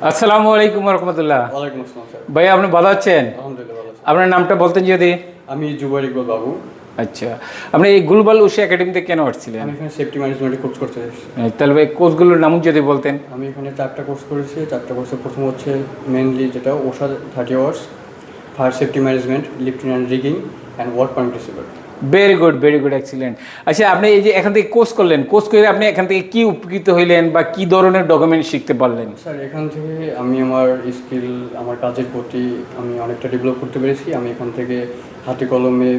আসসালামু আলাইকুম রহমতুল্লাহ। ওয়ালাইকুম আসসালাম স্যার। ভাই আপনি ভালো আছেন? আলহামদুলিল্লাহ ভালো আছি। আপনার নামটা বলতেন যদি। আমি জুবাইর ইকবাল বাবু। আচ্ছা, আপনি এই গ্লোবাল উশা একাডেমিতে কেন আসছিলেন? আমি এখানে সেফটি ম্যানেজমেন্টে কোর্স করতে এসেছি। তাহলে ভাই কোর্সগুলোর নাম যদি বলতেন। আমি এখানে 4টা কোর্স করেছি। 4টা কোর্সের প্রথম হচ্ছে মেনলি যেটা ওশা 30 hours, fire safety management, lifting and rigging and work permit receiver. Very good excellent. আচ্ছা, আপনি এই যে এখান থেকে কোর্স করলেন, কোর্স করে আপনি এখান থেকে কি উপকৃত হইলেন বা কি ধরনের ডকুমেন্ট শিখতে পারলেন? স্যার এখান থেকে আমি আমার স্কিল, আমার কাজের প্রতি আমি অনেকটা ডেভেলপ করতে পেরেছি। আমি এখান থেকে হাতে কলমে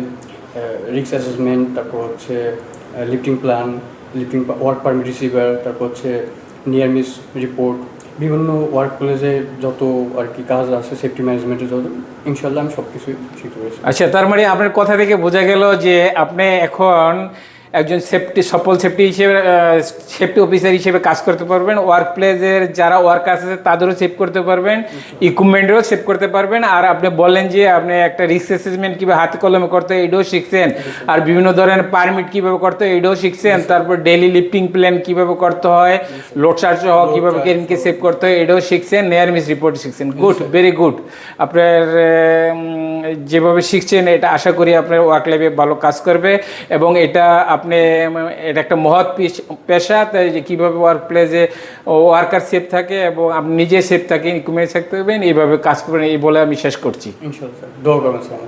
রিস্ক অ্যাসেসমেন্ট, তারপর হচ্ছে lifting plan, lifting work permit receiver, তারপর হচ্ছে নিয়ার মিস রিপোর্ট, বিভিন্ন ওয়ার্ক প্লেসে যত আর কি কাজ আছে সেফটি ম্যানেজমেন্টের যত, ইনশাল্লাহ আমি সব কিছুই শিখতে পেরেছি। আচ্ছা, তার মানে আপনার কথা থেকে বোঝা গেল যে আপনি এখন একজন সফল সেফটি হিসেবে, সেফটি অফিসার হিসেবে কাজ করতে পারবেন। ওয়ার্ক প্লেসের যারা ওয়ার্কার আছে তাদেরও সেভ করতে পারবেন, ইকুইপমেন্টেরও সেভ করতে পারবেন। আর আপনি বললেন যে আপনি একটা রিস্ক অ্যাসেসমেন্ট কীভাবে হাতে কলমে করতে হয় এটাও শিখছেন, আর বিভিন্ন ধরনের পারমিট কীভাবে করতে হয় এটাও শিখছেন। তারপর ডেইলি লিফটিং প্ল্যান কীভাবে করতে হয়, লোড চার্জ সহ কীভাবে কেরিনকে সেভ করতে হয় এটাও শিখছেন, নিয়ার মিস রিপোর্ট শিখছেন। Good, very good. আপনার যেভাবে শিখছেন এটা আশা করি আপনার ওয়ার্ক লাইফে ভালো কাজ করবে, এবং এটা এটা একটা মহৎ পেশা। তাই যে কীভাবে ওয়ার্ক প্লেসে ওয়ার্কার সেফ থাকে এবং আপনি নিজে সেফ থাকেন, ইকুইপমেন্ট থাকতে পারবেন, এইভাবে কাজ করবেন, এই বলে আমি শেষ করছি। ইনশাল্লাহ স্যার, দোয়া করবেন স্যার।